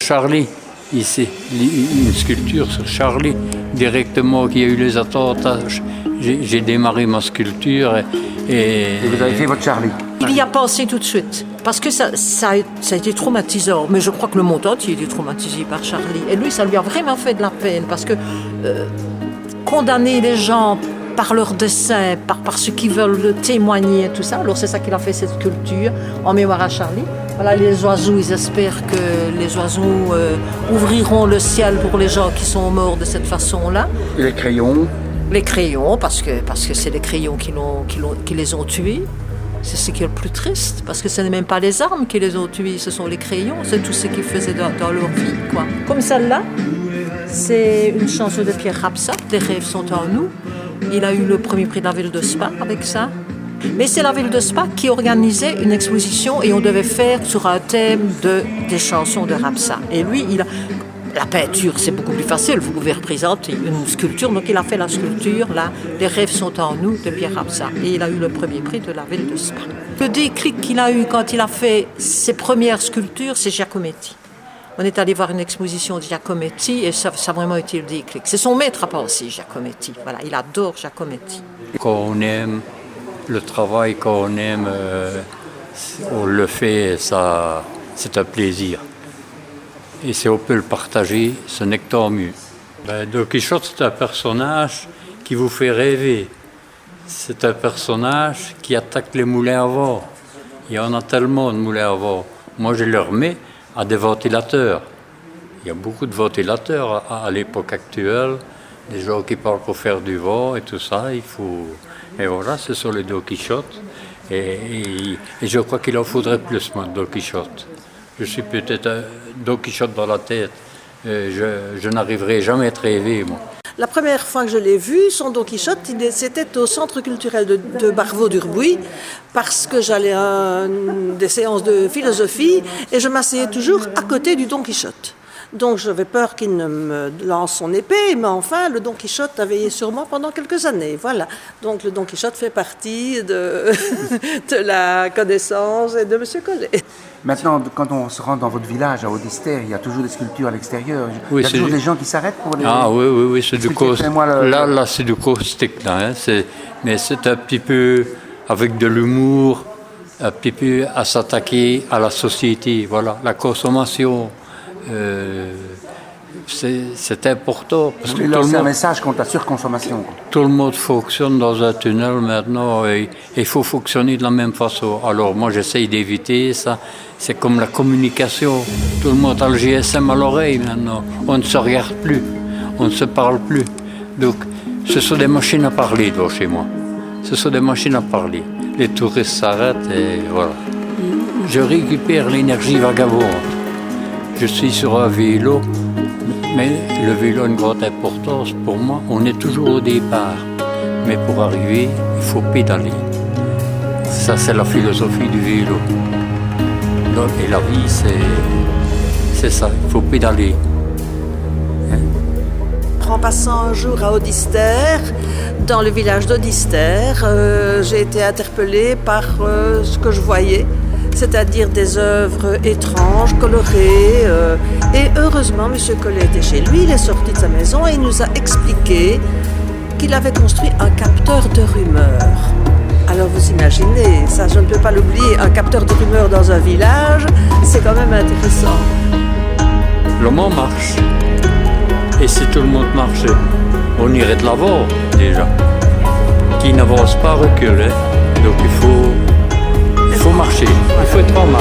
Charlie, ici, une sculpture sur Charlie. Directement qu'il y a eu les attentats, j'ai démarré ma sculpture Et vous avez fait votre Charlie? Il y a pensé tout de suite, parce que ça a été traumatisant. Mais je crois que le monde entier était traumatisé par Charlie. Et lui, ça lui a vraiment fait de la peine, parce que condamner les gens par leur dessin, par ce qu'ils veulent témoigner, tout ça. Alors c'est ça qu'il a fait, cette sculpture en mémoire à Charlie. Voilà, les oiseaux, ils espèrent que les oiseaux ouvriront le ciel pour les gens qui sont morts de cette façon-là. Et les crayons? Les crayons, parce que c'est les crayons qui les ont tués. C'est ce qui est le plus triste, parce que ce n'est même pas les armes qui les ont tués, ce sont les crayons, c'est tout ce qu'ils faisaient dans leur vie, quoi. Comme celle-là, c'est une chanson de Pierre Rapsat, « Des rêves sont en nous ». Il a eu le premier prix de la ville de Spa avec ça. Mais c'est la ville de Spa qui organisait une exposition et on devait faire sur un thème des chansons de Rapsat. Et lui, la peinture, c'est beaucoup plus facile, vous pouvez représenter une sculpture. Donc il a fait la sculpture, là, « Les rêves sont en nous » de Pierre Rapsat. Et il a eu le premier prix de la ville de Spa. Le déclic qu'il a eu quand il a fait ses premières sculptures, c'est Giacometti. On est allé voir une exposition de Giacometti et ça a vraiment été le déclic. C'est son maître à penser, Giacometti. Voilà, il adore Giacometti. Quand on aime le travail, quand on aime, on le fait, ça, c'est un plaisir. Et si on peut le partager, ce n'est que tant mieux. Don Quichotte, c'est un personnage qui vous fait rêver. C'est un personnage qui attaque les moulins à vent. Il y en a tellement de moulins à vent. Moi, je le remets à des ventilateurs. Il y a beaucoup de ventilateurs à l'époque actuelle, des gens qui parlent pour faire du vent et tout ça. Et voilà, ce sont les Don Quichotte. Et je crois qu'il en faudrait plus, moi, Don Quichotte. Je suis peut-être un Don Quichotte dans la tête. Je n'arriverai jamais à être rêvé, moi. La première fois que je l'ai vu, son Don Quichotte, c'était au centre culturel de Barvaux-d'Urbuy, parce que j'allais à des séances de philosophie et je m'asseyais toujours à côté du Don Quichotte. Donc j'avais peur qu'il ne me lance son épée, mais enfin le Don Quichotte a veillé sur moi pendant quelques années. Voilà. Donc le Don Quichotte fait partie de la connaissance et de M. Collet. Maintenant, quand on se rend dans votre village, à Audistère, il y a toujours des sculptures à l'extérieur. Oui, il y a toujours des gens qui s'arrêtent pour les... Ah oui, c'est du caustique. Le... Là, c'est du caustique. Hein. Mais c'est un petit peu avec de l'humour, un petit peu à s'attaquer à la société. Voilà, la consommation, c'est important. Parce que lancer un message contre la surconsommation. Tout le monde fonctionne dans un tunnel maintenant et il faut fonctionner de la même façon. Alors moi, j'essaye d'éviter ça. C'est comme la communication. Tout le monde a le GSM à l'oreille maintenant. On ne se regarde plus, on ne se parle plus. Donc, ce sont des machines à parler, toi, chez moi. Ce sont des machines à parler. Les touristes s'arrêtent et voilà. Je récupère l'énergie vagabonde. Je suis sur un vélo, mais le vélo a une grande importance pour moi. On est toujours au départ, mais pour arriver, il faut pédaler. Ça, c'est la philosophie du vélo. Et la vie, c'est ça, il faut pédaler. En passant un jour à Audistère, dans le village d'Audistère, j'ai été interpellée par ce que je voyais, c'est-à-dire des œuvres étranges, colorées. Et heureusement, M. Collet était chez lui, il est sorti de sa maison et il nous a expliqué qu'il avait construit un capteur de rumeurs. Alors vous imaginez, ça je ne peux pas l'oublier, un capteur de rumeurs dans un village, c'est quand même intéressant. Le monde marche. Et si tout le monde marchait, on irait de l'avant déjà. Qui n'avance pas recule. Donc il faut marcher, il faut être en marche.